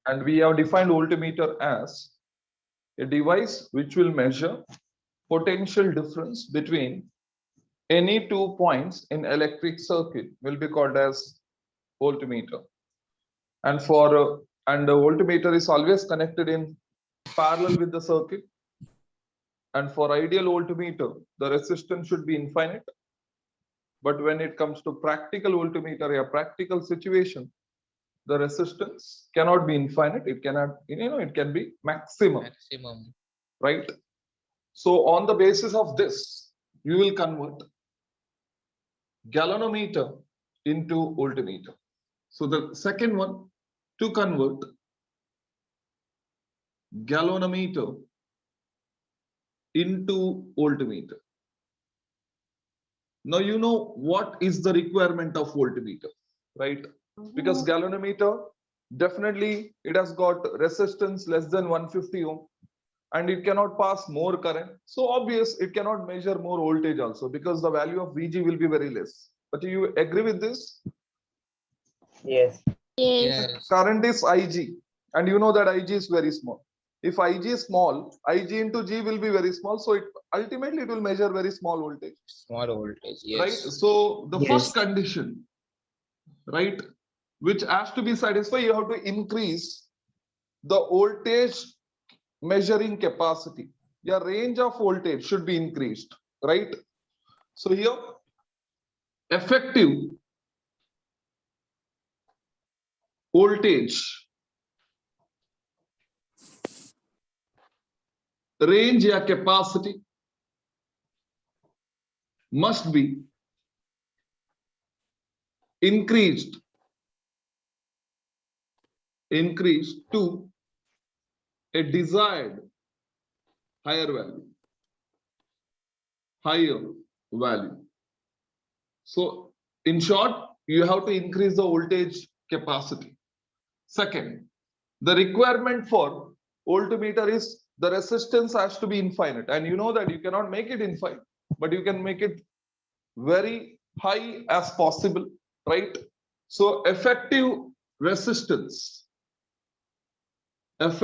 and we have defined voltmeter as a device which will measure potential difference between any 2 points in electric circuit will be called as voltmeter. And the voltmeter is always connected in parallel with the circuit. And for ideal voltmeter, the resistance should be infinite. But when it comes to practical voltmeter, a practical situation, the resistance cannot be infinite. It cannot, it can be maximum. Right? So on the basis of this, you will convert galvanometer into voltmeter. So the second one, to convert galvanometer into voltmeter. Now you know what is the requirement of voltmeter, right? Because galvanometer, definitely it has got resistance less than 150 ohm and it cannot pass more current. So obvious it cannot measure more voltage also because the value of Vg will be very less. But do you agree with this? Yes. Yes. Current is Ig and you know that Ig is very small. If Ig is small, Ig into G will be very small. So it ultimately it will measure very small voltage. Small voltage. Yes. Right. So the Yes. first condition, right, which has to be satisfied, you have to increase the voltage measuring capacity. Your range of voltage should be increased, right? So here, effective voltage range या capacity must be increased to a desired higher value. So in short, you have to increase the voltage capacity. Second, the requirement for voltmeter is the resistance has to be infinite, and you know that you cannot make it infinite, but you can make it very high as possible, right? So effective resistance must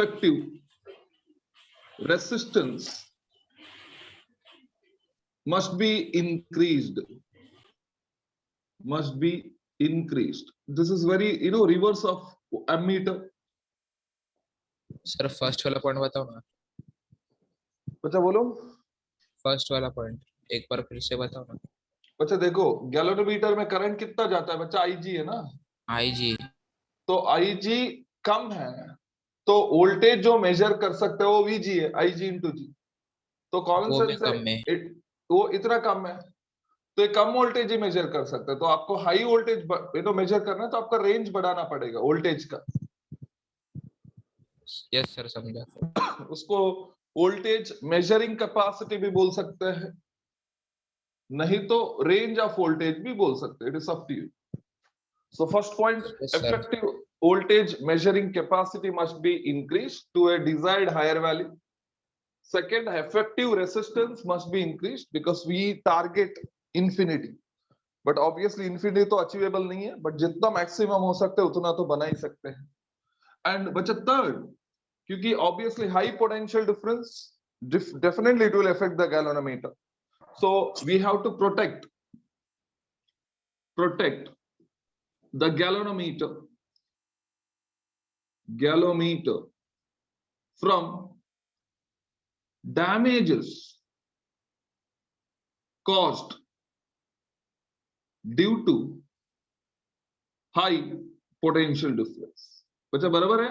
be increased. This is very, reverse of ammeter. Sir first वाला point बताओ ना. बच्चा बोलो. First वाला point एक बार फिर से बताओ ना. बच्चा देखो, गैल्वेनोमीटर में करंट कितना जाता है बच्चा? Ig है ना. Ig. तो Ig कम है तो वोल्टेज जो मेजर कर सकते हो वो Vg है, Ig into G. तो कॉमन सेंस है वो इतना कम है तो एक कम वोल्टेज ही मेजर कर सकते हैं. तो आपको हाई वोल्टेज मेजर करना है तो आपका रेंज बढ़ाना पड़ेगा वोल्टेज का. यस सर, समझा. उसको वोल्टेज मेजरिंग कैपेसिटी भी बोल सकते हैं, नहीं तो रेंज ऑफ वोल्टेज भी बोल सकते हैं. It is up to you. So first point, effective voltage measuring capacity must be increased to a desired higher value. Second, effective resistance must be increased because we target infinity. But obviously infinity तो achievable नहीं है, but जितना maximum हो सकता है उतना तो बना ही सकते हैं. And बच्चा third, क्योंकि obviously high potential difference definitely it will affect the galvanometer. So we have to protect the galvanometer from damages caused due to high potential difference. बच्चा बराबर है?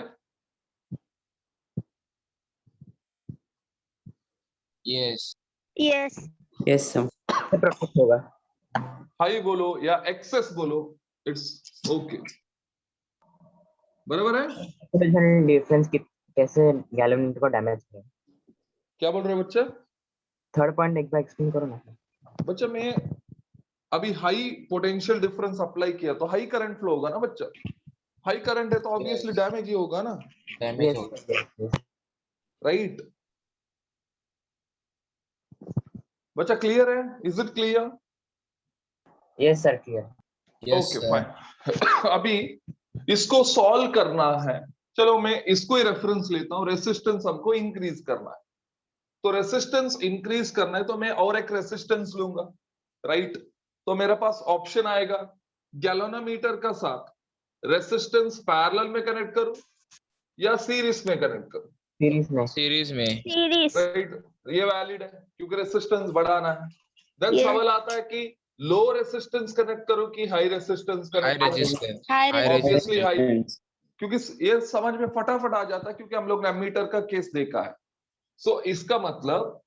Yes. Yes. Yes, sir. Protect होगा. High बोलो या access बोलो, it's okay. बराबर है? Potential difference कैसे गैल्वेनोमीटर को डैमेज करें? क्या बोल रहे हो बच्चा? थर्ड पॉइंट एक बार एक्सप्लेन करो ना. बच्चा मैं अभी हाई पोटेंशियल डिफरेंस अप्लाई किया तो हाई करंट फ्लो होगा ना बच्चा. हाई करंट है तो ऑब्वियसली डैमेज ही होगा ना. डैमेज होगा. राइट. बच्चा क्लियर है? Is it clear? Yes sir, clear. Yes okay fine. अभी इसको सॉल्व करना है चलो मैं इसको ही रेफरेंस लेता हूं, रेसिस्टेंस हमको इंक्रीज करना है, तो रेसिस्टेंस इंक्रीज करना है तो मैं और एक रेसिस्टेंस लूंगा, राइट। तो मेरे पास ऑप्शन आएगा गैल्वेनोमीटर का साथ रेसिस्टेंस पैरेलल में कनेक्ट करूं या सीरीज में कनेक्ट करूं, सीरीज में। सीरीज में। सीरीज। राइट। ये वैलिड है क्योंकि रेसिस्टेंस बढ़ाना है। Then Yes. सवाल आता है कि लो रेसिस्टेंस कनेक्ट करूं कि हाई रेसिस्टेंस हाई कनेक्ट करूं, resistance. High high obviously high, resistance. क्योंकि ये समझ में फटाफट आ जाता है क्योंकि हम लोग ने एमीटर का केस देखा है। सो इसका मतलब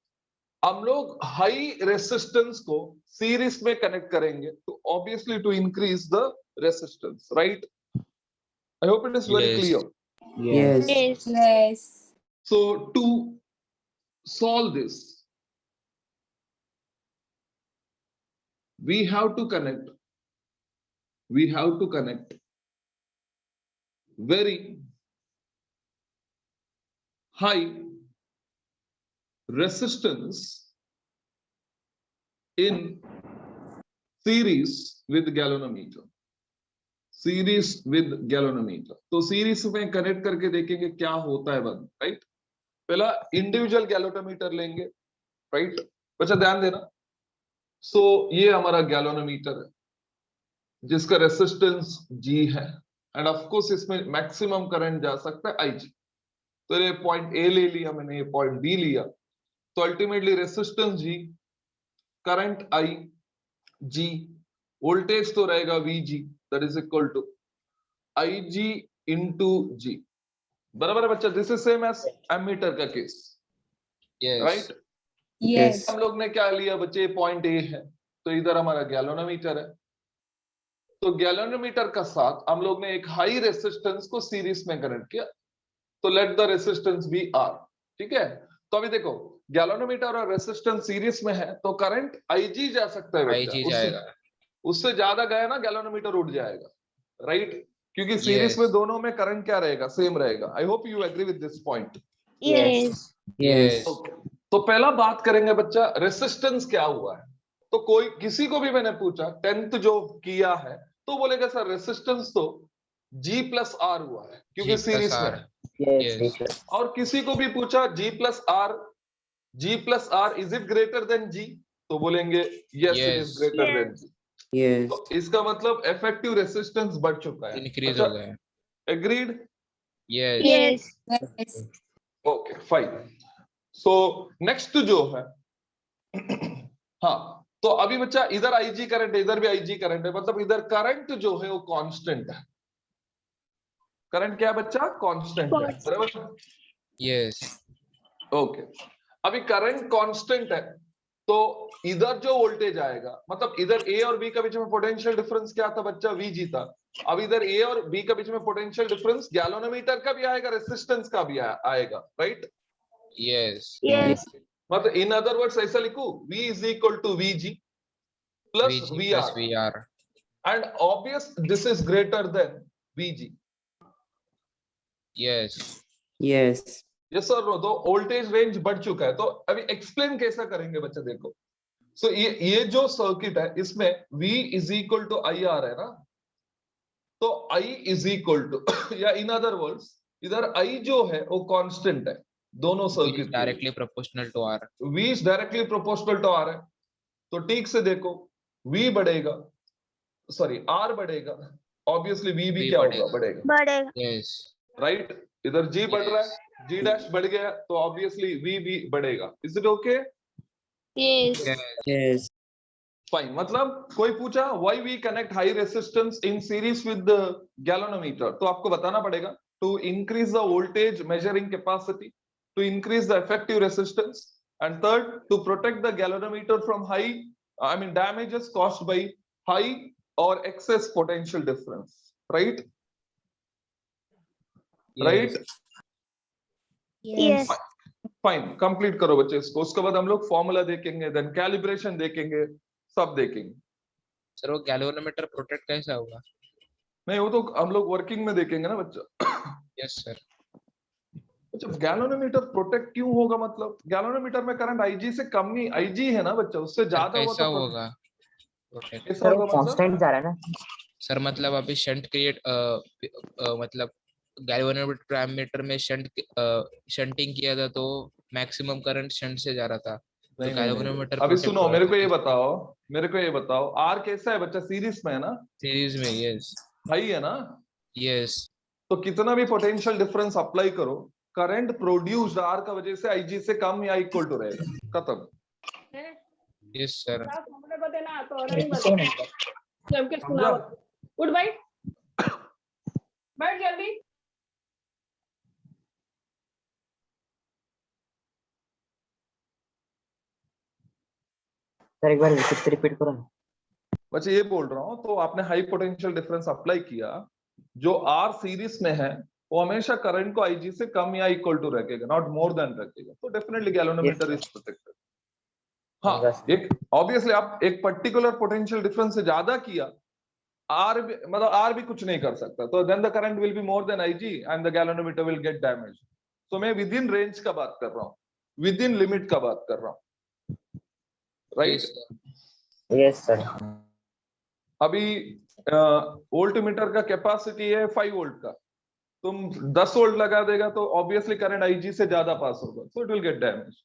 हम लोग हाई रेसिस्टेंस को सीरीज में कनेक्ट करेंगे तो obviously to increase the resistance, right. I hope it is very Yes. Clear. Yes. Yes. Yes. So to solve this, we have to connect very high resistance in series with galvanometer. तो series में connect करके देखेंगे क्या होता है बंद, right. पहला individual galvanometer लेंगे, राइट। बच्चा ध्यान देना। सो ये हमारा गैल्वेनोमीटर है जिसका रेसिस्टेंस G है एंड ऑफ कोर्स इसमें मैक्सिमम करंट जा सकता है IG। तो ये पॉइंट A ले लिया मैंने, ये पॉइंट B लिया, तो ultimately resistance G, current I, G, voltage तो रहेगा VG, that is equal to IG into G। बराबर है बच्चा। This is same as ammeter का केस, Yes. राइट। Yes. हम लोग ने क्या लिया बच्चे, पॉइंट A है तो इधर हमारा गैल्वेनोमीटर है, तो गैल्वेनोमीटर का साथ हम लोग ने एक हाई रेसिस्टेंस को सीरीज में कनेक्ट किया, तो let the resistance be R, ठीक है। तो अभी देखो गैल्वेनोमीटर और रेसिस्टेंस सीरीज में है तो करंट IG जा सकता है बच्चा, IG जाएगा। उससे ज्यादा गया ना गैल्वेनोमीटर उठ जाएगा, राइट। क्योंकि सीरीज Yes. में दोनों में करंट क्या रहेगा, सेम रहेगा। I hope you agree with this point. Yes. Yes. तो पहला बात करेंगे बच्चा रेसिस्टेंस क्या हुआ है। तो कोई किसी को भी मैंने पूछा 10th जो किया है तो बोलेगा सर रेसिस्टेंस तो G प्लस R हुआ है क्योंकि G plus सीरीज में R. है। Yes. Yes. Yes. और किसी को भी पूछा G plus R is it greater than G, तो बोलेंगे yes it is Yes. Greater than G। Yes. तो इसका मतलब इफेक्टिव रेसिस्टेंस बढ़ चुका है। Increase हो गया। Agreed. Yes. Yes. Yes. Okay fine. So next जो है हाँ, तो अभी बच्चा इधर IG करंट है, इधर भी IG करंट है, मतलब इधर करंट जो है वो कांस्टेंट है। करंट क्या है बच्चा, कांस्टेंट है, बराबर। Yes. ओके, अभी करंट कांस्टेंट है तो इधर जो वोल्टेज आएगा, मतलब इधर A और B के बीच में पोटेंशियल डिफरेंस क्या था बच्चा, VG था। अब इधर A और B के बीच में पोटेंशियल डिफरेंस गैल्वेनोमीटर का भी आएगा, रेसिस्टेंस का भी आएगा, राइट। Yes. Yes. मतलब इन अदर वर्ड्स ऐसा लिखूं, V is equal to VG plus VG VR plus VR. and obvious this is greater than VG. Yes. Yes. Yes sir, तो वोल्टेज रेंज बढ़ चुका है। तो अभी एक्सप्लेन कैसा करेंगे बच्चा, देखो। सो ये जो सर्किट है इसमें V is equal to IR है ना, तो I इज इक्वल टू या इन अदर वर्ड्स इधर I जो है वो कांस्टेंट है दोनों Which is circuit directly proportional to R. V is directly proportional to R है, तो ठीक से देखो V बढ़ेगा, सॉरी R बढ़ेगा, ऑब्वियसली V भी V क्या बढ़ेगा। होगा, बढ़ेगा, बढ़ेगा। Yes. राइट। इधर G बढ़ रहा है, G डैश बढ़ गया तो ऑब्वियसली V भी बढ़ेगा। Is it okay? Yes. Yes. Fine. मतलब कोई पूछा why we connect high resistance in series with galvanometer, तो आपको बताना पड़ेगा to increase the voltage measuring capacity, to increase the effective resistance, and third to protect the galvanometer from high damages caused by high or excess potential difference, right? Right? Yes. Fine, complete करो बच्चे इसको, उसके बाद हम लोग formula देखेंगे, then calibration देखेंगे, सब देखेंगे। सर वो गैल्वेनोमीटर प्रोटेक्ट कैसा होगा? नहीं वो तो हम लोग वर्किंग में देखेंगे ना बच्चा। Yes sir. अच्छा, गैल्वेनोमीटर प्रोटेक्ट क्यों होगा, मतलब गैल्वेनोमीटर में करंट IG से कम नहीं, IG है ना बच्चा, उससे सर ज्यादा हुआ कैसा तो होगा प्रोटेक्ट? कैसा सर वो होगा मतलब? कांस्टेंट जा रहा है ना। सर मतलब अभी शंट क्रिएट मतलब गैल्वेनोमीटर में शंटिंग किया था तो मैक्सिमम करंट शंट से जा रहा था, तो नहीं नहीं नहीं, गैल्वेनोमीटर अभी प्रोटेक्ट सुनो, हो रहा मेरे था को ये बताओ, मेरे को ये बताओ, आर कैसा है बच्चा, सीरीज में है ना, सीरीज में। यस भाई है ना, यस तो कितना भी पोटेंशियल डिफरेंस अप्लाई करो, करंट प्रोड्यूस्ड आर का वजह से आईजी से कम या इक्वल टू रहेगा, खत्म। Yes sir. सेम है समझा? उठ भाई, बैठ जल्दी। सर, एक बार फिर से रिपीट करो ना। बच्चे ये बोल रहा हूं, तो आपने हाई पोटेंशियल डिफरेंस अप्लाई किया, जो आर सीरीज में है वो हमेशा करंट को आईजी से कम या इक्वल टू रखेगा, नॉट मोर देन रखेगा, तो डेफिनेटली गैल्वेनोमीटर इज प्रोटेक्टेड। हाँ, बस। एक ऑब्वियसली आप एक पर्टिकुलर पोटेंशियल डिफरेंस से ज्यादा किया, आर भी मतलब आर भी कुछ नहीं कर सकता, तो then the current will be more than IG and the galvanometer will get damage. तो मैं विद इन रेंज का बात कर रहा हूँ, विद इन लिमिट का बात कर रहा हूँ, राइट? Yes sir. अभी वोल्ट मीटर का कैपेसिटी है 5 वोल्ट का, तुम 10 वोल्ट लगा देगा तो ऑब्वियसली करंट आईजी से ज्यादा पास होगा, so it will get damage.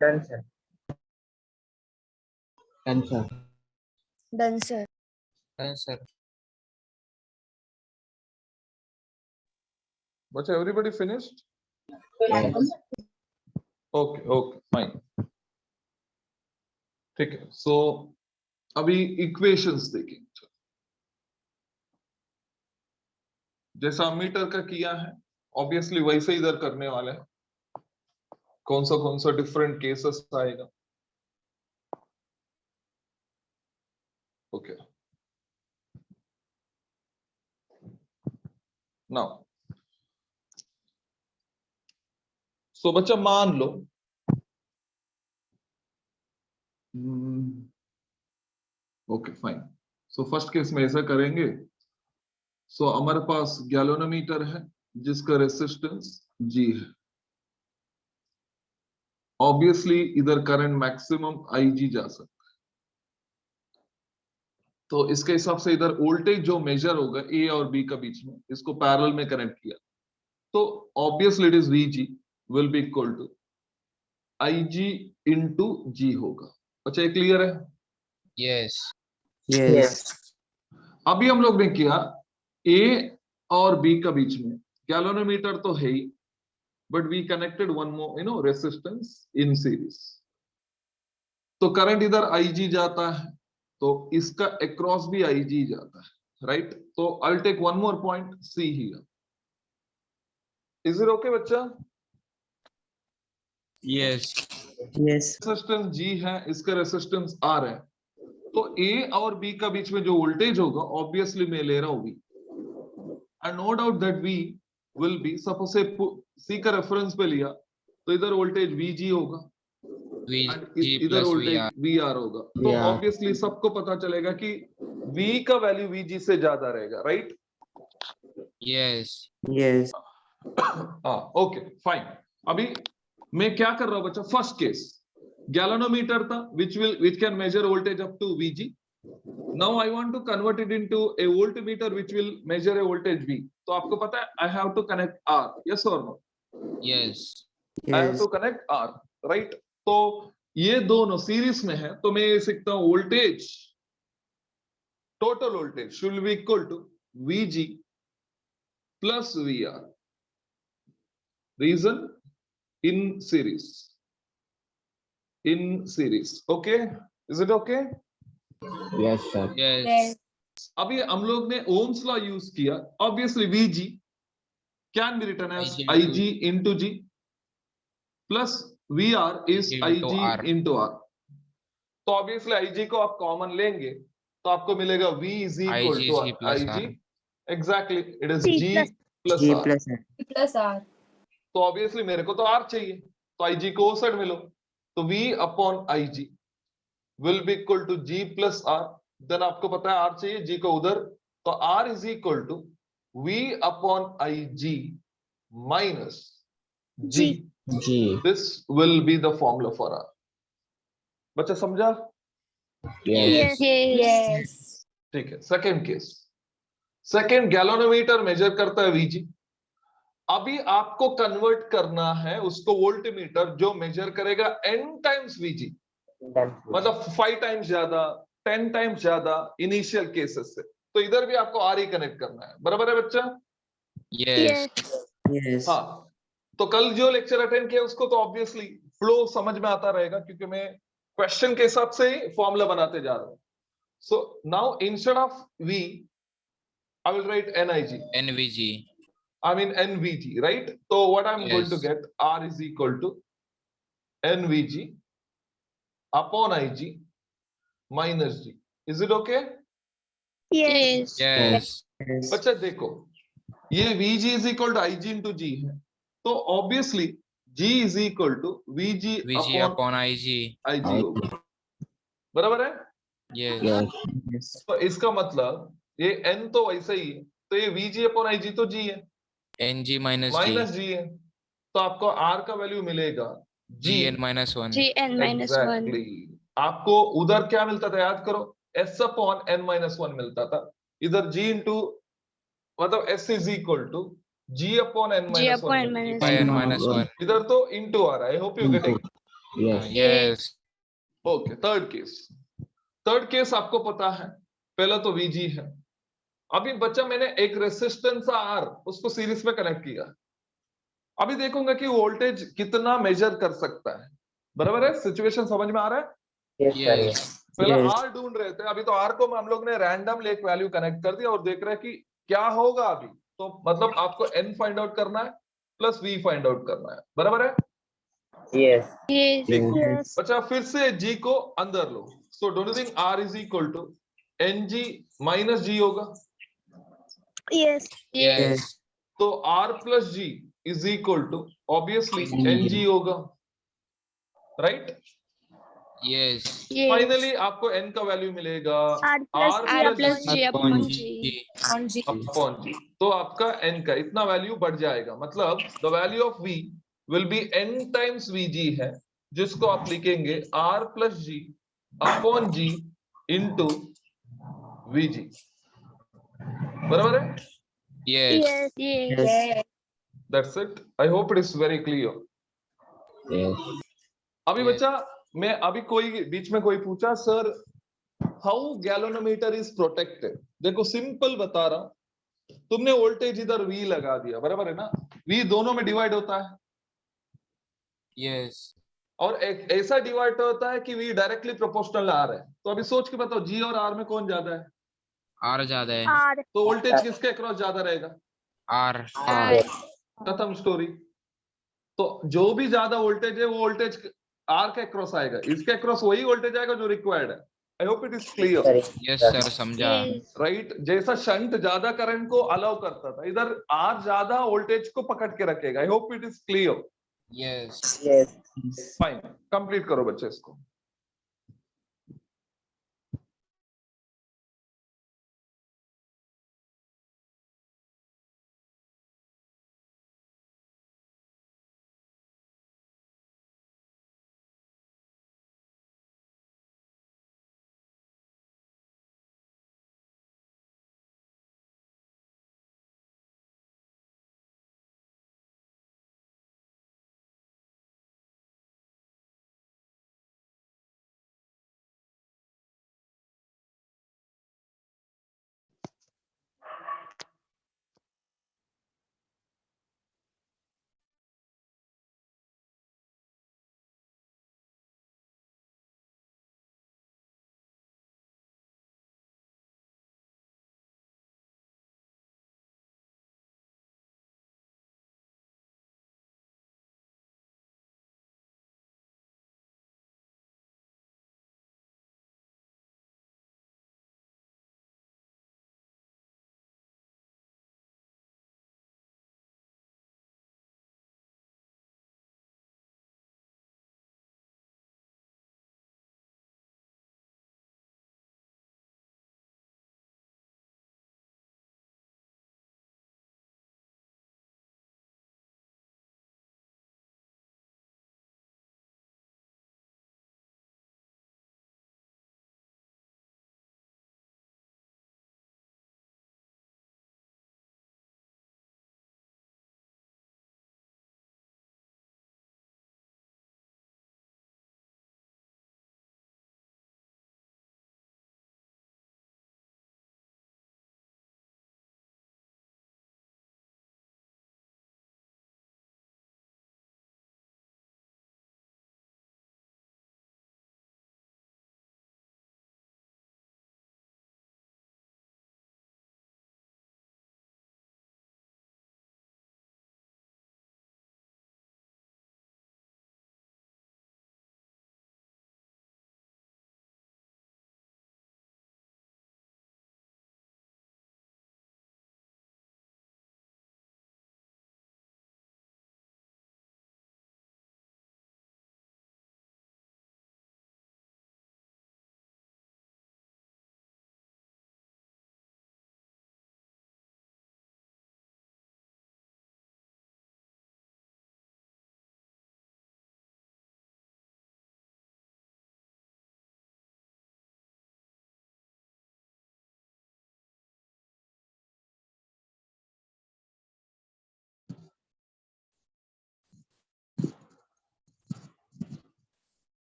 Done, sir. Done, sir. Done, sir. sir. But everybody finished? Yes. Okay, fine. ठीक है, so अभी इक्वेशंस देखेंगे। जैसा मीटर का किया है ऑब्वियसली वैसे इधर करने वाले हैं। कौन सा डिफरेंट केसेस आएगा। ओके, नाउ सो बच्चा मान लो okay fine. So first case में ऐसा करेंगे। सो हमारे पास गैलोनोमीटर है जिसका रेसिस्टेंस G है। ऑब्वियसली इधर करंट मैक्सिमम IG जा सकता है, तो इसके हिसाब से इधर वोल्टेज जो मेजर होगा A और B का बीच में, इसको पैरेलल में कनेक्ट किया तो obviously it is VG will be equal to IG into G होगा। अच्छा ये क्लियर है? Yes. Yes. अभी हम लोग ने किया A और B का बीच में गैलोनोमीटर तो है ही, but we connected one more resistance in series. तो करंट इधर IG जाता है तो इसका अक्रॉस भी IG जाता है, राइट? तो I take one more point C here. Is it okay बच्चा? Yes. Yes. रेसिस्टेंस G है, इसका रेसिस्टेंस R है, तो A और B का बीच में जो वोल्टेज होगा ऑब्वियसली मैं ले रहा हूं V, and no doubt that V will be, suppose say C का रेफरेंस पे लिया तो इधर वोल्टेज VG होगा VG इधर plus वोल्टेज VR. VR होगा। तो VR. ऑब्वियसली सबको पता चलेगा कि V का वैल्यू VG से ज्यादा रहेगा, राइट? Yes. Yes. हाँ ओके फाइन। अभी मैं क्या कर रहा हूं बच्चा, फर्स्ट केस गैलोनोमीटर था which can measure voltage up to VG. Now I want to convert it into a voltmeter which will measure a voltage V. तो आपको पता है I have to connect R, yes or no? Yes. I have Yes. to connect R, right? तो ये दोनों series में है तो मैं ये सीखता हूं voltage, total voltage should be equal to VG plus VR। Reason in series, okay? Is it okay? Yes, sir. Yes. अभी हम लोग ने ओम्स लॉ यूज किया, obviously VG can be written as IG into G plus VR is Into IG R. into R। तो obviously IG को आप common लेंगे तो आपको मिलेगा V is equal IG to G plus IG, R. exactly it is G G plus plus G R। plus R. plus R. तो obviously मेरे को तो R चाहिए, तो IG को उस साइड में लो, तो V upon IG will be equal to G plus R। Then आपको पता है R चाहिए, G को उधर, तो R is equal to V upon IG minus G। G. This will be the formula for R। बच्चा समझा? Yes. Yes. ठीक है, second case. Second galvanometer measure करता है VG। अभी आपको कन्वर्ट करना है उसको वोल्टमीटर जो मेजर करेगा n टाइम्स VG, Done. मतलब 5 टाइम्स ज्यादा, 10 टाइम्स ज्यादा इनिशियल केसेस से। तो इधर भी आपको R ही कनेक्ट करना है, बराबर है बच्चा? Yes. Yes. हाँ, तो कल जो लेक्चर अटेंड किया उसको तो ऑब्वियसली फ्लो समझ में आता रहेगा क्योंकि मैं क्वेश्चन के हिसाब से ही फॉर्मूला बनाते जा रहा हूं। So now instead of V I will write NIG, NVG. I mean NVG, right? So what I'm going to Yes. get, R is equal to NVG upon IG minus G. Is it okay? Yes. Yes. Yes. बच्चा देखो, ये VG is equal to IG into G है, तो obviously G is equal to VG VG upon upon IG. IG होगा, बराबर है? Yes. Yes. Yes. तो इसका मतलब ये N तो वैसे ही है, तो ये VG upon IG तो G है, NG minus G. Minus G है, तो आपको R का वैल्यू मिलेगा GN minus 1. GN minus 1. Exactly. आपको उधर क्या मिलता था याद करो, S अपॉन N माइनस 1 मिलता था, इधर G इंटू मतलब S is equal to G upon N G minus upon 1, minus By N 1. minus 1. इधर तो इंटू आ रहा है, आई hope you getting. Yes. yes, okay, third case आपको पता है, पहला तो वीजी है। अभी बच्चा मैंने एक रेसिस्टेंस आर उसको सीरीज में कनेक्ट किया। अभी देखूंगा कि वोल्टेज कितना मेजर कर सकता है। बराबर है, सिचुएशन समझ में आ रहा है? Yes, sir. yes, Yes. पहला Yes. आर ढूंढ रहे थे, अभी तो आर को हम लोग ने रैंडम एक वैल्यू कनेक्ट कर दिया और देख रहे हैं कि क्या होगा अभी। तो मतलब आपको एन फाइंड आउट करना है प्लस वी फाइंड आउट करना है। बराबर है? Yes. Yes. ठीक। Yes. अच्छा, फिर से जी को अंदर लो। So don't you think R is equal to N G minus G होगा? Yes. yes, तो R plus G is equal to obviously NG. N G होगा, राइट? yes, Yes. फाइनली आपको एन का वैल्यू मिलेगा R plus R G upon G upon upon G. G. Upon G. तो आपका N का इतना value बढ़ जाएगा, मतलब the value of V will be N times V G है, जिसको आप लिखेंगे R plus G upon G into V G. बराबर है? yes, Yes. Yes. Yes. That's it. I hope it is very clear. Yes. अभी Yes. बच्चा, मैं अभी कोई बीच में कोई पूछा sir how galvanometer is protected, देखो सिंपल बता रहा हूं। तुमने वोल्टेज इधर वी लगा दिया, बराबर है ना? वी दोनों में डिवाइड होता है, yes, और एक ऐसा डिवाइड होता है कि वी डायरेक्टली प्रोपोर्शनल आर है। तो अभी सोच के बताओ जी और आर में कौन ज्यादा है? R ज्यादा है, R. तो वोल्टेज किसके अक्रॉस ज्यादा रहेगा? R, R. खत्म स्टोरी। तो जो भी ज्यादा वोल्टेज है वो वोल्टेज आर के अक्रॉस आएगा, इसके अक्रॉस वही वोल्टेज आएगा जो रिक्वायर्ड है। आई hope it is clear. Sorry. yes sir, समझा, Yes. राइट? जैसा शंट ज्यादा करंट को अलाउ करता था, इधर आर ज्यादा वोल्टेज को पकड़ के रखेगा। आई hope it is clear. yes. Yes. Fine, complete करो बच्चे इसको।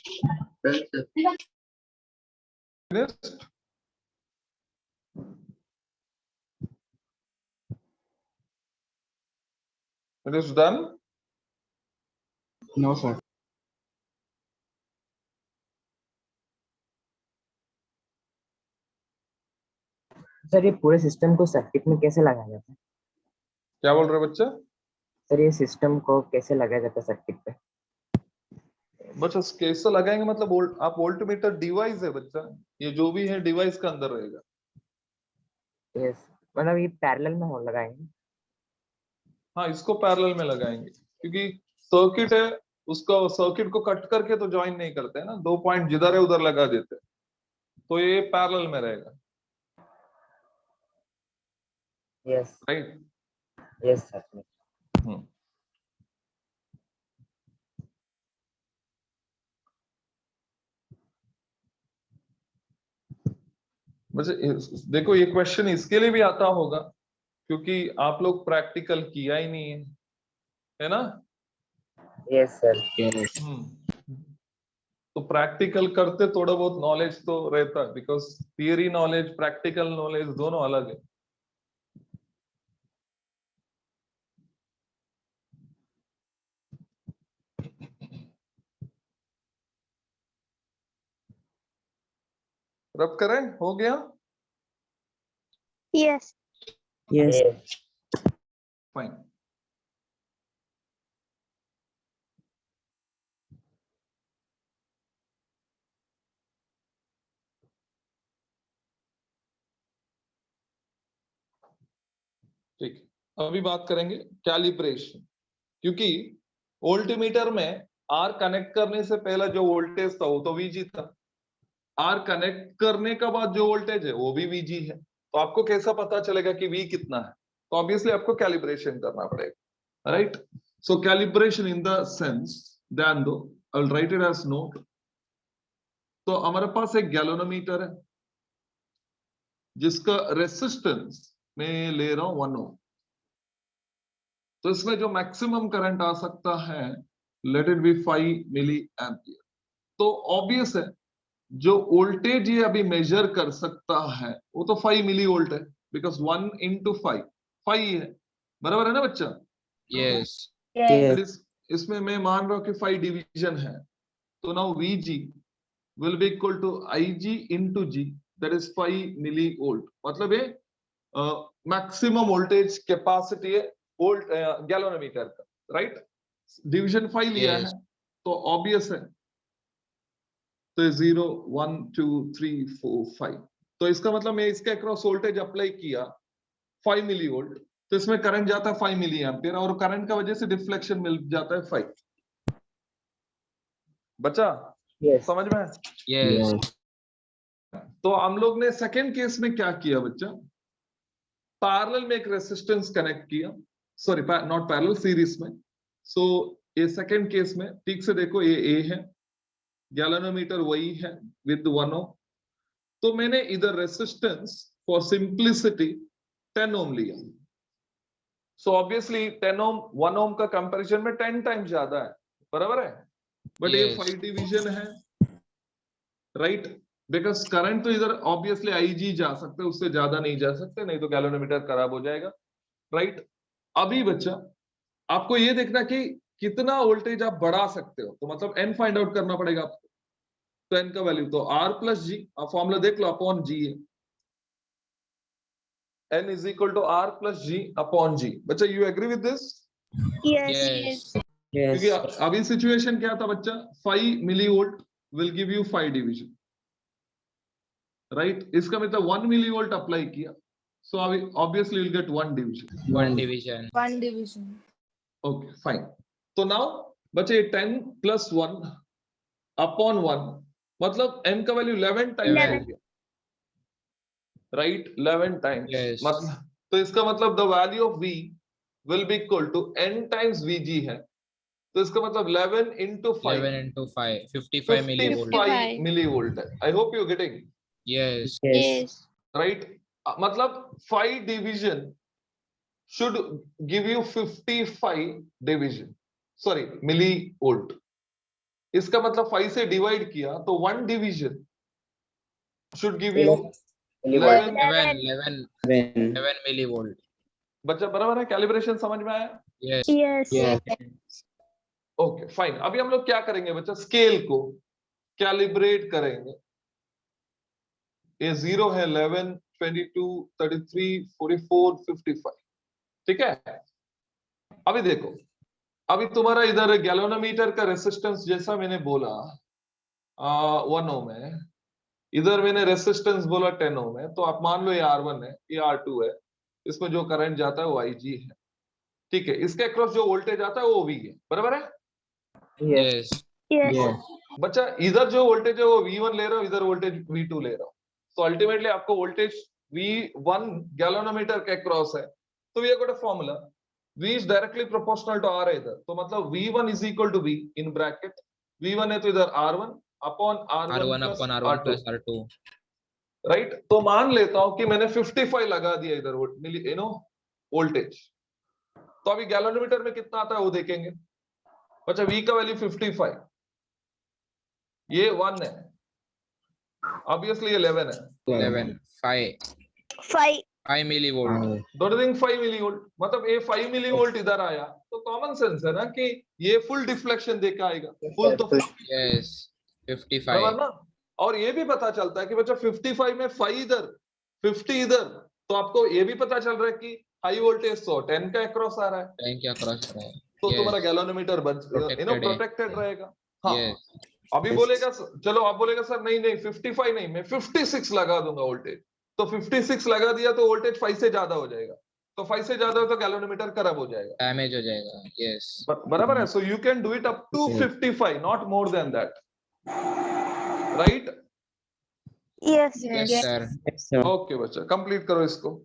Finished? It is done. No, sir. Sir ये पूरे सिस्टम को सर्किट में कैसे लगाया जाता है? क्या बोल रहे हो बच्चा? सर ये सिस्टम को कैसे लगाया जाता है सर्किट पे? बच्चा कैसे लगाएंगे मतलब आप वोल्टमीटर डिवाइस है बच्चा, ये जो भी है डिवाइस का अंदर रहेगा। यस, मतलब ये पैरेलल में हो लगाएंगे? हाँ, इसको पैरेलल में लगाएंगे क्योंकि सर्किट है, उसका सर्किट को कट करके तो ज्वाइन नहीं करते हैं ना, 2 पॉइंट जिधर है उधर लगा देते हैं, तो ये पैरेलल में रहेगा। Yes right? Yes sir. वैसे देखो ये क्वेश्चन इसके लिए भी आता होगा क्योंकि आप लोग प्रैक्टिकल किया ही नहीं है ना? Yes sir. Yes. तो प्रैक्टिकल करते थोड़ा बहुत नॉलेज तो रहता है, because theory knowledge practical knowledge दोनों अलग है। रब करें, हो गया? Yes. Yes. फाइन। ठीक, अभी बात करेंगे कैलिब्रेशन, क्योंकि वोल्टमीटर में आर कनेक्ट करने से पहला जो वोल्टेज था वो तो वीजी था, आर कनेक्ट करने का बाद जो वोल्टेज है वो भी वीजी है, तो आपको कैसा पता चलेगा कि वी कितना है? तो ऑब्वियसली आपको कैलिब्रेशन करना पड़ेगा, right? So calibration in the sense, ध्यान दो, I will write it as note. तो हमारे पास एक गैल्वेनोमीटर है जिसका रेसिस्टेंस मैं ले रहा हूं 1 ओम, तो इसमें जो मैक्सिमम करंट आ सकता है, let it be 5 milli ampere. तो ऑब्वियस है जो वोल्टेज ये अभी मेजर कर सकता है वो तो 5 मिली वोल्ट है, बिकॉज 1 into 5 5 है, बराबर है ना बच्चा? yes, Yes. इसमें मैं मान रहा हूं कि 5 डिवीजन है, तो now VG will be equal to IG into G, that is 5 milli volt. मतलब ये मैक्सिमम वोल्टेज कैपेसिटी है वोल्ट गैल्वेनोमीटर का, राइट? डिवीजन 5 लिया Yes. है तो ऑब्वियस है, तो 0 1 2 3 4 5, तो इसका मतलब मैं इसके अक्रॉस वोल्टेज अप्लाई किया 5 मिली वोल्ट, तो इसमें करंट जाता है 5 मिली एम्पियर, और करंट का वजह से डिफ्लेक्शन मिल जाता है 5। बच्चा यस समझ में है? yes, तो हम लोग ने सेकेंड केस में क्या किया बच्चा? पैरेलल में एक रेसिस्टेंस कनेक्ट किया, सॉरी नॉट पैरेलल, सीरीज में। सो ये सेकेंड केस में ठीक से देखो, ये ए है, गैल्वेनोमीटर वही है विद 1 ओम, तो मैंने इधर रेसिस्टेंस फॉर सिंप्लिसिटी 10 ओम लिया। सो ऑब्वियसली 10 ओम 1 ओम का कंपैरिजन में 10 टाइम्स ज्यादा है, बराबर है? बट ये Yes. 5 डिवीजन है, राइट? बिकॉज करंट तो इधर ऑब्वियसली आईजी जा सकते हैं, उससे ज्यादा नहीं जा सकते, नहीं तो गैल्वेनोमीटर खराब हो जाएगा, राइट? अभी बच्चा आपको ये देखना कि कितना वोल्टेज आप बढ़ा सकते हो, तो मतलब एन फाइंड आउट करना पड़ेगा आपको। तो एन का वैल्यू तो आर प्लस जी, आप फॉर्मूला देख लो, अपॉन जी है, N is equal to R plus G upon G. बच्चा you agree with this? Yes. yes, क्योंकि Yes. अभी सिचुएशन क्या था बच्चा, 5 milli volt will give you 5 division, right? इसका मतलब 1 मिली वोल्ट अप्लाई किया, so obviously will get 1 division. one division, One division. Okay fine. तो नाउ बच्चे 10 प्लस 1 अपॉन 1, मतलब n का वैल्यू 11 टाइम्स हो 11. गया, राइट? 11 times, Yes. मतलब तो इसका मतलब the value of v will be equal to n times vg है, तो इसका मतलब 11 into 5 11 into 5, 55 millivolt, 55 मिलीवोल्ट है। आई hope you getting, yes, Yes. Yes. Right? मतलब 5 division should give you 55 division, sorry, millivolt, इसका मतलब 5 से डिवाइड किया तो 1 division should give you 11। 11 When 11 millivolt. बच्चा बराबर है? कैलिब्रेशन समझ में आया? Yes. Yes. yes, okay fine. अभी हम लोग क्या करेंगे बच्चा? स्केल को कैलिब्रेट करेंगे। ये 0 है, 11, 22, 33, 44, 55। ठीक है। अभी देखो, अभी तुम्हारा इधर गैल्वेनोमीटर का रेसिस्टेंस जैसा मैंने बोला 1 ओम है, इधर मैंने रेसिस्टेंस बोला 10 ओम है, तो आप मान लो ये R1 है, ये R2 है, इसमें जो करंट जाता है वो IG है। ठीक है, इसके अक्रॉस जो वोल्टेज आता है वो V है, बराबर है? Yes. Yes. Yes. yes, बच्चा इधर जो वोल्टेज है वो V1 ले रहा हूँ, इधर वोल्टेज V2 ले रहा हूँ, तो अल्टीमेटली आपको वोल्टेज V1 गैल्वेनोमीटर के अक्रॉस है, तो we got a formula V is directly proportional to R इधर, तो मतलब V1 is equal to V in bracket, V1 है तो इधर R1 upon R1 R1 plus upon R1 R2, plus R2. Right? तो मान लेता हूं कि मैंने 55 लगा दिया इधर वोल्टेज, तो अभी गैल्वेनोमीटर में कितना आता है वो देखेंगे। अच्छा, V का वैल्यू 55, ये 1 है, ऑब्वियसली 11 है, 11. 5 5. millivolt. डोंट थिंक 5 मिलीवोल्ट, मतलब ये 5 मिलीवोल्ट इधर आया, तो कॉमन सेंस है ना कि ये फुल डिफ्लेक्शन देके आएगा, फुल तो Yes. बराबर 55. ना। और ये भी पता चलता है कि बच्चा 55 में 5 इधर 50 इधर, तो आपको ये भी पता चल रहा है कि हाई वोल्टेज तो 10 का अक्रॉस आ रहा है, Tank के across रहा है. तो तुम्हारा Yes. गैल्वेनोमीटर Protected है. प्रोटेक्टेड रहेगा। हाँ, Yes. अभी बोलेगा चलो, आप बोलेगा सर नहीं नहीं 55 नहीं, मैं 56 लगा दूंगा वोल्टेज, तो 56 लगा दिया तो वोल्टेज 5 से ज्यादा हो जाएगा, तो 5 से ज्यादा हो तो गैल्वेनोमीटर खराब हो जाएगा, Damage हो जाएगा. Yes. बराबर है? So you can do it up to 55, not more than that, right? Yes. Yes, sir. yes, sir. Okay बच्चा, कंप्लीट करो इसको।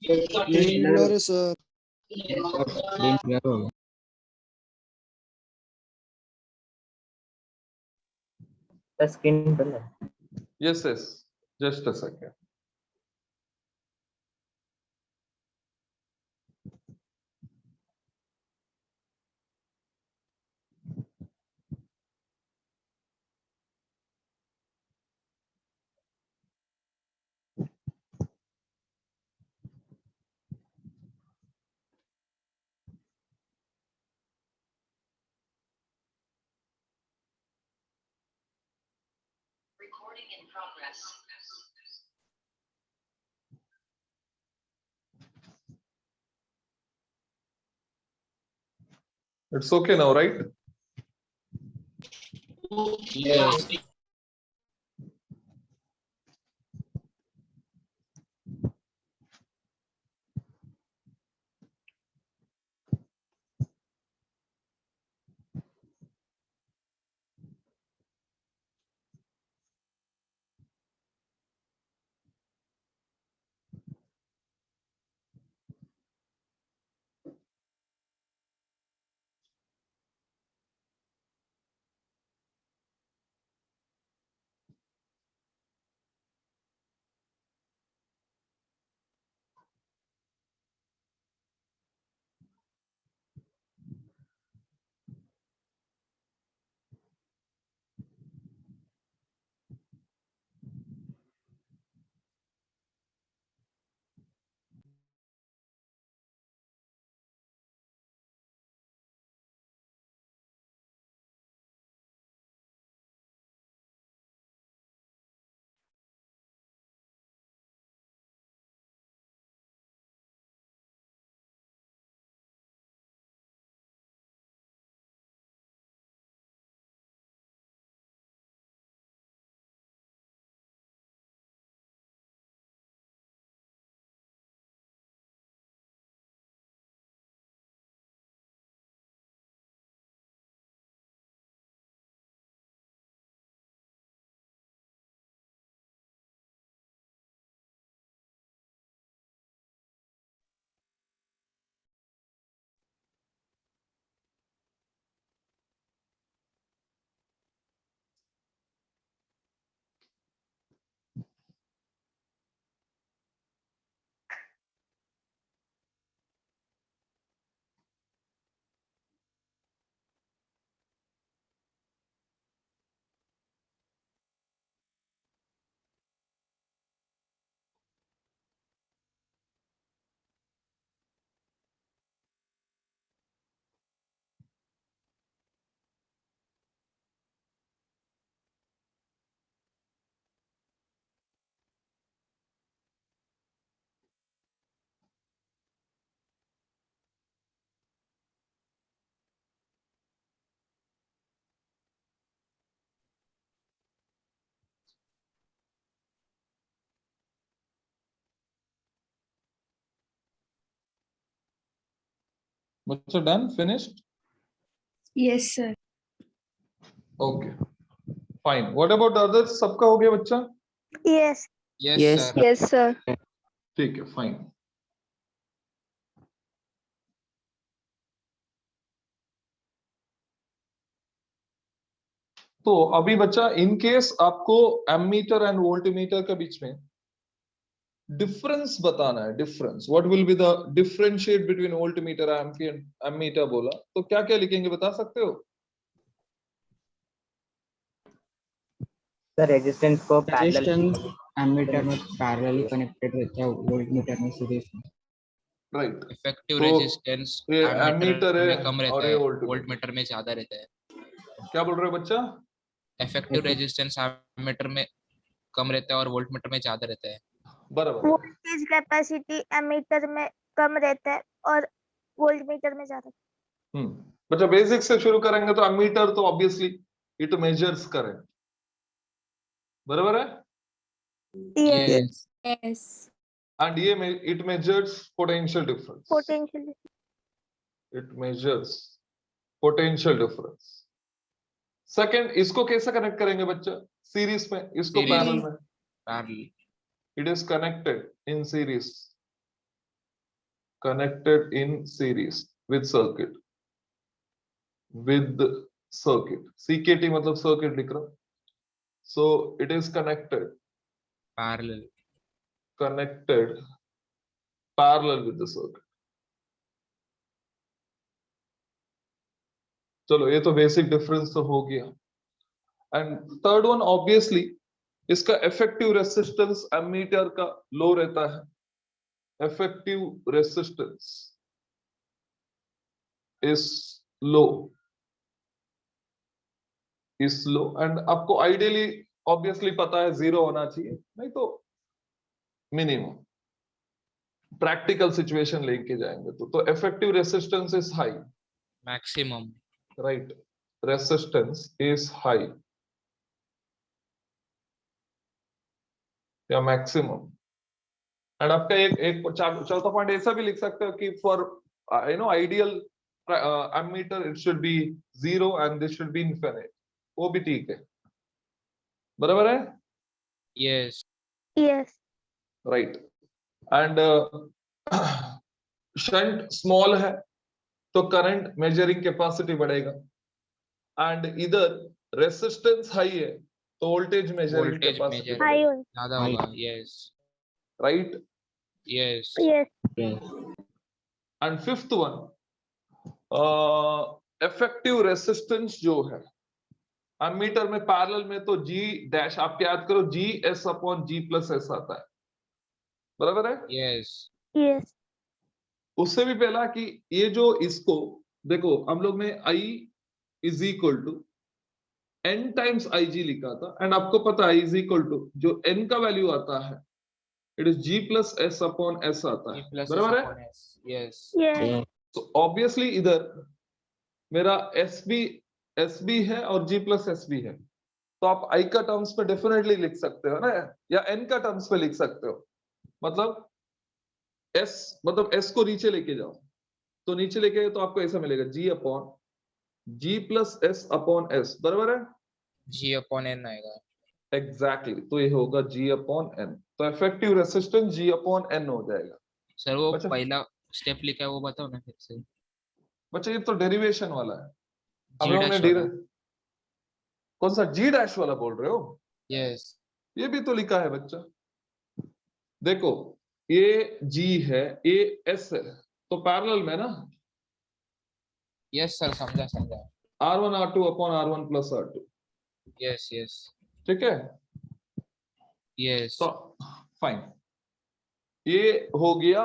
Green clear हो गया। The screen full है. Yes, yes. Just a second. Recording in progress. It's okay now, right? Yes. Bachcha done? Finished? Yes, sir. Okay. Fine. What about the others? सबका हो गया बच्चा? Yes. Yes, Yes, sir. Yes, sir. ठीक है, fine. तो अभी बच्चा in case आपको एमीटर एंड वोल्टमीटर के बीच में डिफरेंस बताना है. Difference what will be the differentiate between voltmeter and ammeter बोला तो क्या क्या लिखेंगे बता सकते हो? The resistance को parallel. रेजिस्टेंस एमीटर में पैरेलली कनेक्टेड रहता है, वोल्टमीटर में सीरीज में. राइट. इफेक्टिव तो रेजिस्टेंस ये एमीटर एमीटर में है कम रहता और ये है, वोल्टमीटर. वोल्टमीटर में ज्यादा रहता है. क्या बोल रहे हो बच्चा? इफेक्टिव रेजिस्टेंस एमीटर में कम रहता है और वोल्टमीटर में ज्यादा रहता है. बराबर. वोल्टेज कैपेसिटी एमीटर में कम रहता है और वोल्टमीटर में ज्यादा. बच्चा बेसिक से शुरू करेंगे तो एमीटर तो ऑब्वियसली इट मेजर्स करेंट. बराबर है. Yes. Yes. Yes. एंड ये it measures potential difference. Potential. It measures potential difference. Second, इसको कैसे कनेक्ट करेंगे बच्चा? सीरीज में, इसको Series. पैरेलल में. Parallel. It is connected in series. Connected in series with circuit. With circuit. CKT मतलब circuit लिख रहा हूं. So it is connected parallel. parallel with the circuit. चलो ये तो बेसिक डिफरेंस तो हो गया. एंड थर्ड वन ऑब्वियसली इसका इफेक्टिव रेसिस्टेंस एमीटर का लो रहता है. Effective resistance is low and आपको आइडियली ऑब्वियसली पता है 0 होना चाहिए, नहीं तो मिनिमम. प्रैक्टिकल सिचुएशन लेके जाएंगे तो effective resistance is high. Maximum. Right, resistance is high या maximum. एंड आपका एक चौथा पॉइंट ऐसा भी लिख सकते हो कि for ideal ammeter it should be 0 and this should be infinite. वो भी ठीक है, बराबर है. Yes. Yes. Right. And shunt small है तो करंट मेजरिंग कैपेसिटी बढ़ेगा. एंड इधर रेसिस्टेंस हाई है तो voltage measuring Voltage capacity measure. High. ज्यादा High. होगा. Yes. Right. Yes. Yes. Yes. And fifth one effective resistance जो है एमीटर में पैरेलल में तो G डैश आप याद करो GS upon G plus S आता है, बराबर है. Yes. Yes. उससे भी पहला कि ये जो इसको देखो हम लोग ने I is equal to N times IG लिखा था एंड आपको पता है I इज इक्वल टू जो N का वैल्यू आता है it is G plus S upon S आता G है, plus S बराबर है. upon S. Yes. Yes. Yes. तो ऑब्वियसली इधर मेरा S भी है और G प्लस S भी है, तो आप I का टर्म्स पे डेफिनेटली लिख सकते हो ना, या N का टर्म्स पे लिख सकते हो. मतलब S को नीचे लेके जाओ तो नीचे लेके गए तो आपको ऐसा मिलेगा G upon G plus S upon S, बराबर है. G upon N आएगा. एग्जैक्टली तो ये होगा G अपॉन N. तो effective resistance G upon N हो जाएगा. सर वो अच्छा. पहला स्टेप लिखा है वो बताओ ना फिर से. बच्चा ये तो डेरिवेशन वाला है. हम G लोग ने dash वाला. कौन सा G डैश वाला बोल रहे हो? Yes. ये भी तो लिखा है बच्चा. देखो ये G है, ये S है, तो पैरेलल में ना Yes sir, समझा. R1 R2 upon R1 plus R2. Yes. Yes. ठीक है. Yes. तो फाइन, ये हो गया.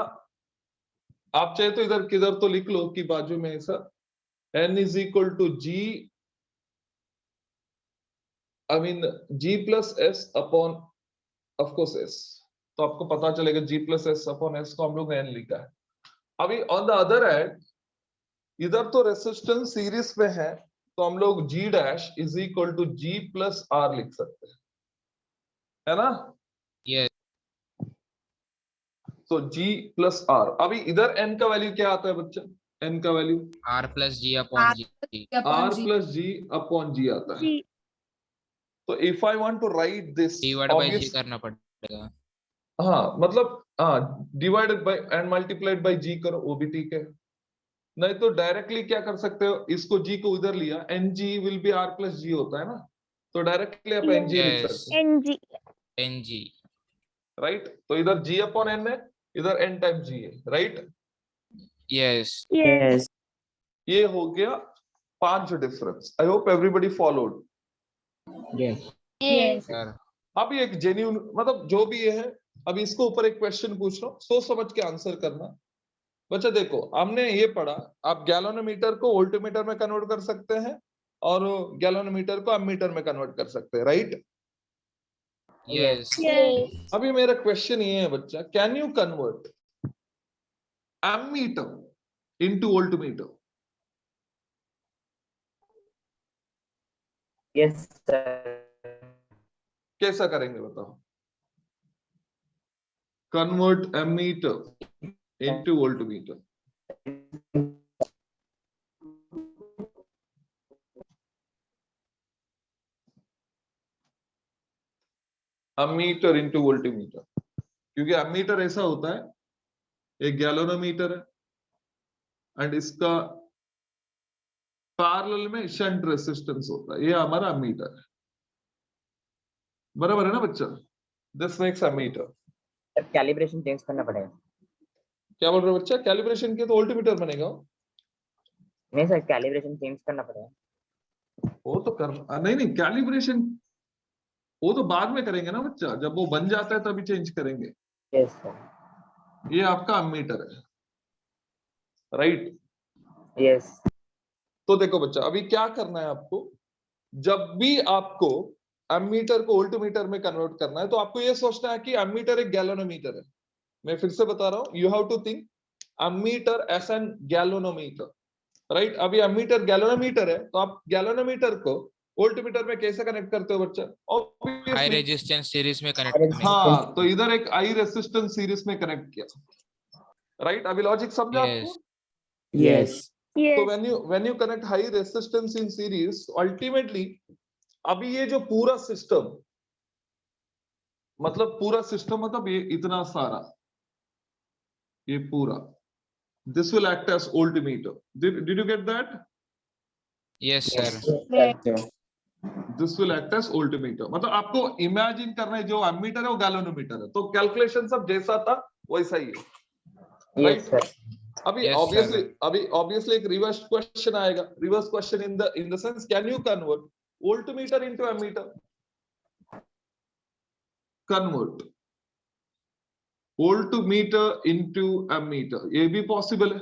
आप चाहे तो इधर किधर तो लिख लो कि बाजू में ऐसा N is equal to G G plus S upon of course S. तो आपको पता चलेगा G plus S upon S को हम लोग ने N लिखा है. अभी ऑन द अदर हैंड इधर तो रेसिस्टेंस सीरीज में है तो हम लोग G dash is equal to G plus R लिख सकते हैं, है ना. Yes. तो G प्लस R. अभी इधर N का वैल्यू क्या आता है बच्चा? N का value R plus G upon G. R plus G upon G आता है. G. तो if I want to write this Divided by G करना पड़ेगा. हाँ मतलब divided by and multiplied by G करो वो भी ठीक है. नहीं तो डायरेक्टली क्या कर सकते हो, इसको G को उधर लिया NG will be R plus G होता है ना, तो डायरेक्टली आप NG लिख Yes. सकते हैं, NG. NG. राइट. तो इधर G अपॉन N है, इधर N टाइम G है, राइट. Yes. Yes. ये हो गया 5 difference. I hope everybody followed. Yes. Yes. Sir. अभी एक जेन्युइन मतलब जो भी ये है, अभी इसको ऊपर एक क्वेश्चन पूछ रहा हूँ, सोच समझ के आंसर करना. बच्चा देखो हमने ये पढ़ा, आप गैलोनोमीटर को वोल्टमीटर में कन्वर्ट कर सकते हैं और गैलोनोमीटर को एमीटर में कन्वर्ट कर सकते हैं, राइट. Yes. Yes. अभी मेरा क्वेश्चन ये है बच्चा, can you convert ammeter into voltmeter? Yes, sir. कैसा करेंगे बताओ? Convert ammeter into voltmeter. Ammeter into voltmeter, क्योंकि एमीटर ऐसा होता है, एक गैलोनोमीटर है एंड इसका पैरेलल में शंट रेसिस्टेंस होता है, ये हमारा एमीटर है. बराबर है ना बच्चा? This makes ammeter. Sir calibration change करना पड़ेगा। क्या बोल रहे हो बच्चा? कैलिब्रेशन के तो वोल्टमीटर बनेगा। नहीं सर, कैलिब्रेशन चेंज करना पड़ेगा। वो तो कर नहीं नहीं, कैलिब्रेशन वो तो बाद में करेंगे ना बच्चा, जब वो बन जाता है तभी चेंज करेंगे। Yes sir. ये आपका अमीटर है, राइट? यस। तो देखो बच्चा, अभी क्या करना है आपको, जब भी आपको एमीटर को वोल्टमीटर में कन्वर्ट करना है तो आपको ये सोचना है कि एमीटर एक गैलोनोमीटर है। मैं फिर से बता रहा हूं, you have to think ammeter as an galvanometer, right? अभी एमीटर गैलोनोमीटर है तो आप गैलोनोमीटर को वोल्टमीटर में कैसे कनेक्ट करते हो बच्चा? हाई ऑब्वियसली रेजिस्टेंस सीरीज में कनेक्ट High करने हाँ, तो इधर एक आई रेसिस्टेंस सीरीज में कनेक्ट किया, राइट? अभी लॉजिक समझा Yes. आपको? Yes. तो Yes. when you connect high resistance in series, ultimately अभी ये जो पूरा सिस्टम, मतलब पूरा सिस्टम मतलब ये इतना सारा, ये पूरा, this will act as voltmeter. Did you get that? Yes, sir. So, This will act as voltmeter. मतलब आपको इमेजिन करना है, जो एमीटर है वो गैलोनोमीटर है, तो कैलकुलेशन सब जैसा था वैसा ही है, यस राइट? सर। अभी Yes, ऑब्वियसली sir. अभी ऑब्वियसली एक रिवर्स क्वेश्चन आएगा, reverse question in the sense, can you convert voltmeter into ammeter? Convert voltmeter into ammeter, ये भी पॉसिबल है।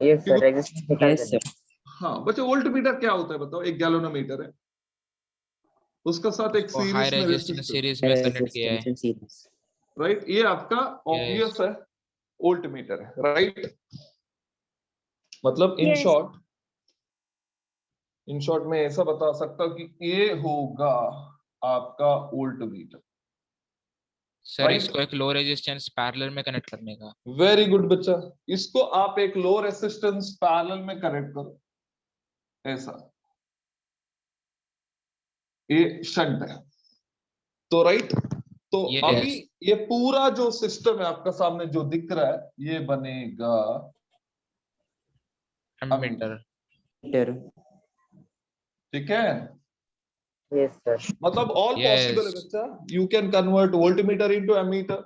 यस सर, रेजिस्टेंस निकाल yes, देना। sir. हाँ बच्चे, वोल्टमीटर क्या होता है बताओ? एक गैलोनोमीटर है, उसका साथ एक उसको हाई सीरीज में रेजिस्टेंस रेसिस्टर, सीरीज में कनेक्ट किया है। Resistance in series. राइट? ये आपका ऑब्वियस है वोल्टमीटर है, राइट? मतलब इन Yes. शॉर्ट, मैं ऐसा बता सकता हूं कि ये होगा आपका वोल्टमीटर। Sir Right. इसको एक लो रेजिस्टेंस पैरेलल में कनेक्ट करने का। वेरी गुड बच्चा, इसको आप एक लो रेसिस्टेंस पैरेलल में कनेक्ट करो, ऐसा, ये शंट है, तो राइट? तो Yes. अभी ये पूरा जो सिस्टम है आपका सामने जो दिख रहा है, ये बनेगा एमीटर। Meter. ठीक है? Yes sir. मतलब ऑल Yes. पॉसिबल है बच्चा, you can convert voltmeter into ammeter,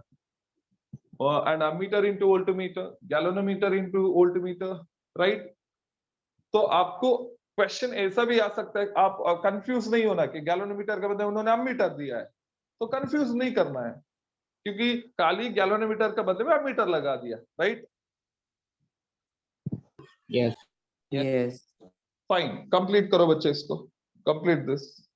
and ammeter into voltmeter, galvanometer into voltmeter, right? तो आपको क्वेश्चन ऐसा भी आ सकता है, आप कंफ्यूज नहीं होना कि गैलोनोमीटर के बदले उन्होंने अमीटर दिया है, तो कंफ्यूज नहीं करना है, क्योंकि खाली गैलोनोमीटर के बदले में अमीटर लगा दिया, right? Yes. Yes. Fine, complete करो बच्चे इसको, कंप्लीट दिस।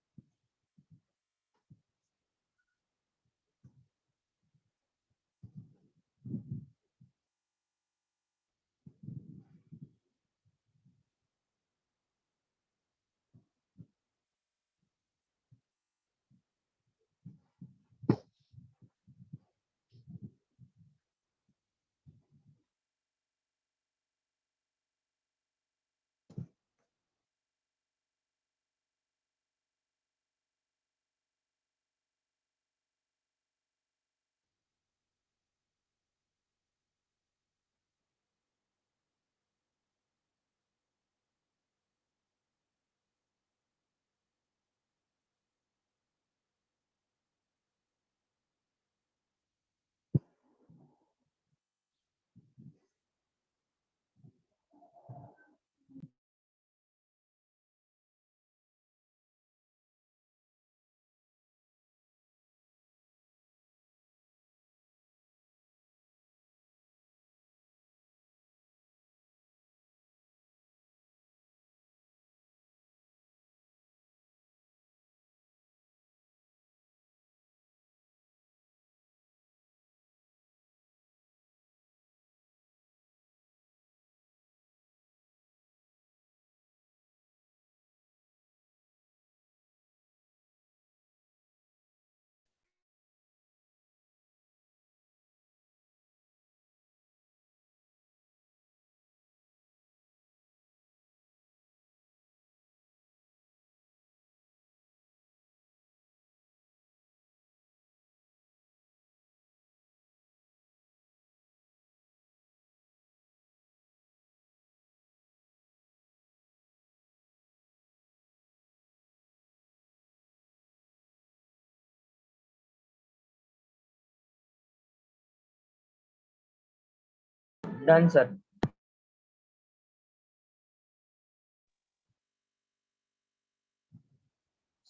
Done sir.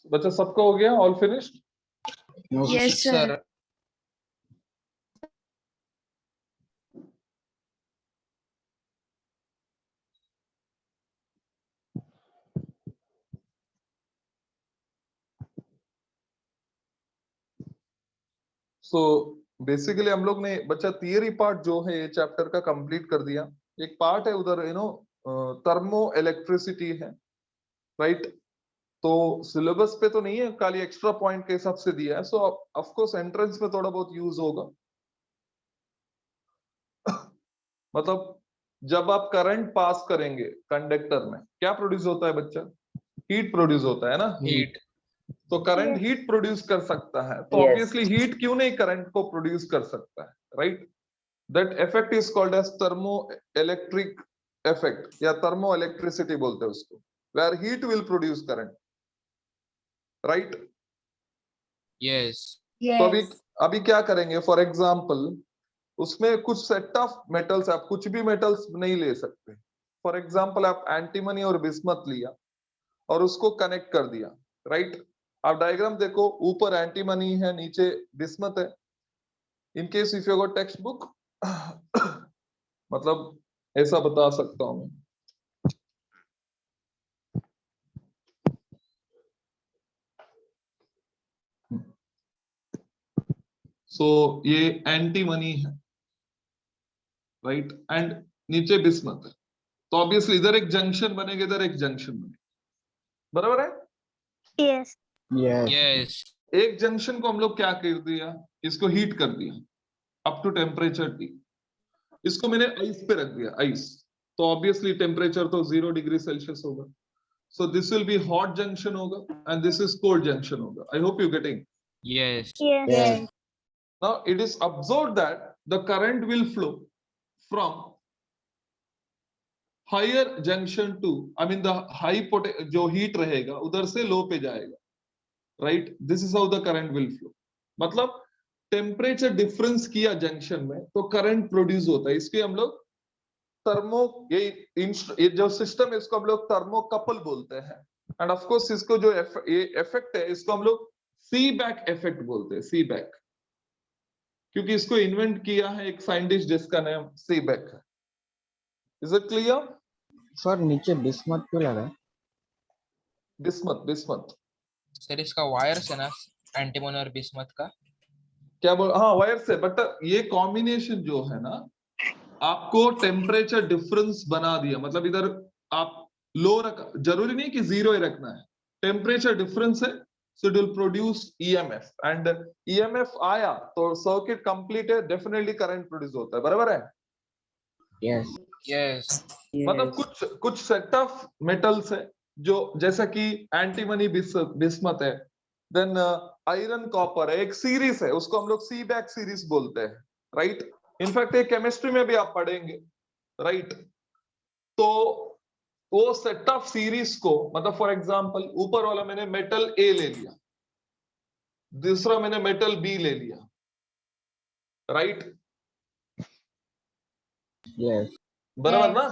बच्चा सबका हो गया, all finished? No, Yes, sir. Sir so basically हम लोग ने बच्चा थियरी पार्ट जो है ये चैप्टर का कंप्लीट कर दिया। एक पार्ट है उधर थर्मो इलेक्ट्रिसिटी है, राइट? तो सिलेबस पे तो नहीं है, खाली एक्स्ट्रा पॉइंट के हिसाब से दिया है। सो ऑफ कोर्स एंट्रेंस में थोड़ा बहुत यूज होगा। मतलब जब आप करंट पास करेंगे कंडक्टर में, क्या प्रोड्यूस होता है बच्चा? हीट प्रोड्यूस होता है ना। हीट तो करंट Yes. हीट प्रोड्यूस कर सकता है, तो Yes. ऑब्वियसली हीट क्यों नहीं करंट को प्रोड्यूस कर सकता है, right? That effect is called as thermo electric effect या थर्मो इलेक्ट्रिसिटी बोलते हैं उसको, where heat will produce current, right? Yes तो अभी क्या करेंगे, फॉर एग्जाम्पल उसमें कुछ सेट ऑफ मेटल्स, आप कुछ भी मेटल्स नहीं ले सकते। फॉर एग्जाम्पल आप एंटीमनी और बिस्मथ लिया और उसको कनेक्ट कर दिया, राइट? आप डायग्राम देखो, ऊपर एंटीमनी है, नीचे बिस्मथ है। In case if you got text book मतलब ऐसा बता सकता हूं मैं। सो ये एंटीमनी है, राइट? एंड नीचे बिस्मथ है। तो ऑब्वियसली इधर एक जंक्शन बनेगा, इधर एक जंक्शन बनेगा, बराबर है? Yes. yes, यस एक जंक्शन को हम लोग क्या कर दिया, इसको हीट कर दिया अप टू टेम्परेचर T। इसको मैंने आइस पे रख दिया, आइस। तो ऑब्वियसली टेम्परेचर तो 0 डिग्री सेल्सियस होगा। So this will be hot junction होगा and this is cold junction होगा। I hope you getting. Yes Yes. yes, Now it is observed that the current will flow from higher junction to, I mean the high जो heat रहेगा उधर से low पे जाएगा, right? This is how the current will flow। मतलब temperature difference किया junction में तो करंट प्रोड्यूस होता है। इसके हम लोग थर्मो, ये जो सिस्टम है इसको हम लोग थर्मोकपल बोलते हैं। एंड ऑफ कोर्स इसको जो ये इफेक्ट है इसको हम लोग सीबैक इफेक्ट बोलते हैं, सीबैक, क्योंकि इसको इन्वेंट किया है एक साइंटिस्ट जिसका नाम सीबैक है। Is it clear? सर नीचे बिस्मथ क्यों लगा है? बिस्मथ, बिस्मथ सर इसका वायर्स है ना एंटीमोनी और बिस्मथ का। क्या बोल, हाँ वायर से, बट ये कॉम्बिनेशन जो है ना आपको टेम्परेचर डिफरेंस बना दिया। मतलब इधर आप लो रखा, जरूरी नहीं कि 0 ही रखना है, टेम्परेचर डिफरेंस है, so it will produce EMF. And EMF आया तो सर्किट कंप्लीट है, डेफिनेटली करंट प्रोड्यूस होता है, बराबर है? Yes, यस मतलब कुछ सेट ऑफ मेटल्स है जो, जैसा कि एंटीमनी बिस्मथ है, देन आयरन कॉपर है, एक सीरीज है उसको हम लोग सीबैक सीरीज बोलते हैं, राइट? इनफैक्ट ये केमिस्ट्री में भी आप पढ़ेंगे, राइट? तो वो सेट ऑफ सीरीज को, मतलब फॉर एग्जांपल ऊपर वाला मैंने मेटल ए ले लिया, दूसरा मैंने मेटल बी ले लिया, राइट? yes, बराबर ना?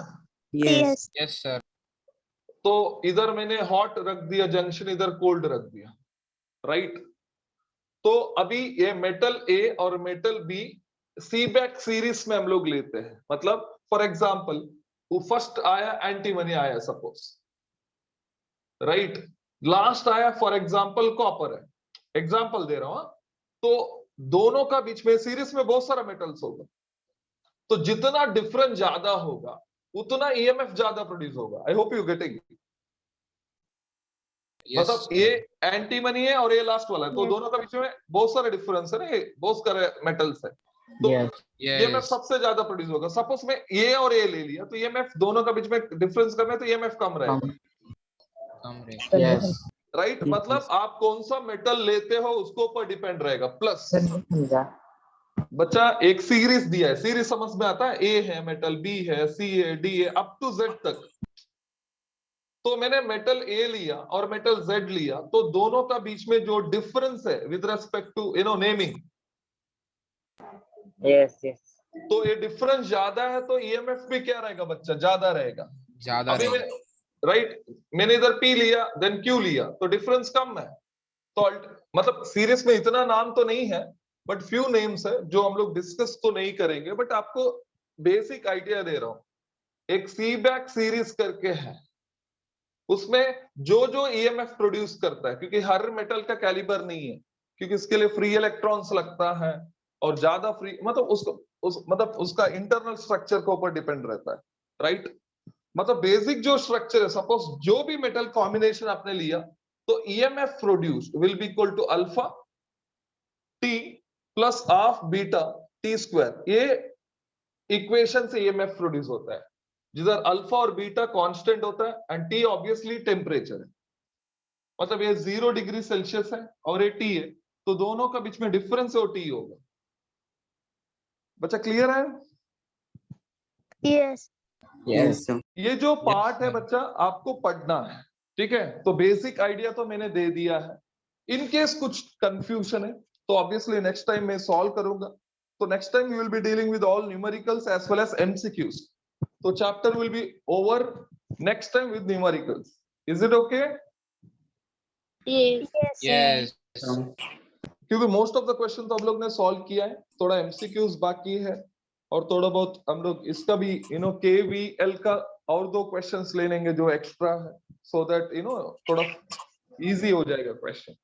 Yes. यस सर तो इधर मैंने हॉट रख दिया जंक्शन, इधर कोल्ड रख दिया, राइट? तो अभी ये मेटल ए और मेटल बी सीबैक सीरीज में हम लोग लेते हैं। मतलब फॉर एग्जांपल वो फर्स्ट आया एंटीमनी आया सपोज, राइट? लास्ट आया फॉर एग्जांपल कॉपर है, एग्जांपल दे रहा हूं। तो दोनों का बीच में सीरीज में बहुत सारा मेटल्स होगा, तो जितना डिफरेंस ज्यादा होगा उतना ईएमएफ ज्यादा प्रोड्यूस होगा। I hope you getting. मतलब ये एंटीमनी है और ये लास्ट वाला है, तो Yes. दोनों का बीच में बहुत सारे डिफरेंस है ना, ये बहुत सारे मेटल्स है, तो yes, ईएमएफ सबसे ज्यादा प्रोड्यूस होगा। सपोज मैं ये और ये ले लिया, तो ईएमएफ दोनों का बीच में डिफरेंस करना है, तो ईएमएफ कम रहेगा, कम रे yes, राइट? मतलब आप कौन सा मेटल लेते हो उसको ऊपर डिपेंड रहेगा। प्लस बच्चा एक सीरीज दिया है, सीरीज समझ में आता है? ए है मेटल, बी है, सी है, डी है, अप टू जेड तक। तो मैंने मेटल ए लिया और मेटल जेड लिया, तो दोनों का बीच में जो डिफरेंस है with respect to naming, yes yes तो ये डिफरेंस ज्यादा है तो ईएमएफ भी क्या रहेगा बच्चा, ज्यादा रहेगा। ज्यादा अभी रहेगा। राइट, मैंने इधर पी लिया देन क्यू लिया तो डिफरेंस कम है। तो मतलब सीरीज में इतना नाम तो नहीं है, बट फ्यू नेम्स है जो हम लोग डिस्कस तो नहीं करेंगे, बट आपको बेसिक आइडिया दे रहा हूं। एक सीबैक सीरीज करके है, उसमें जो जो ईएमएफ प्रोड्यूस करता है, क्योंकि हर मेटल का कैलिबर नहीं है, क्योंकि इसके लिए फ्री इलेक्ट्रॉन्स लगता है और ज्यादा फ्री, मतलब मतलब उसका इंटरनल स्ट्रक्चर के ऊपर डिपेंड रहता है, राइट। मतलब बेसिक जो स्ट्रक्चर है, सपोज जो भी मेटल कॉम्बिनेशन आपने लिया तो EMF produced will be equal to alpha T plus half beta T square. ये इक्वेशन से ईएमएफ प्रोड्यूस होता है, जिधर अल्फा और बीटा कांस्टेंट होता है एंड टी ऑब्वियसली टेम्परेचर है। मतलब ये 0 डिग्री सेल्सियस है और ये टी है, तो दोनों का बीच में डिफरेंस है वो टी होगा। बच्चा क्लियर है? यस यस ये जो पार्ट है sir. बच्चा आपको पढ़ना है, ठीक है। तो बेसिक आइडिया तो मैंने दे दिया है। इन केस कुछ कंफ्यूजन है तो ऑब्वियसली नेक्स्ट टाइम मैं सॉल्व करूंगा। तो next time we will be dealing with all numericals as well as MCQs. तो chapter will be over next time with numericals. Is it okay? Yes yes क्योंकि most of the question तो हम लोग ने solve किया है, थोड़ा MCQs बाकी है और थोड़ा बहुत हम लोग इसका भी केवीएल का और 2 क्वेश्चंस ले लेंगे जो एक्स्ट्रा है, सो दैट थोड़ा इजी हो जाएगा क्वेश्चन।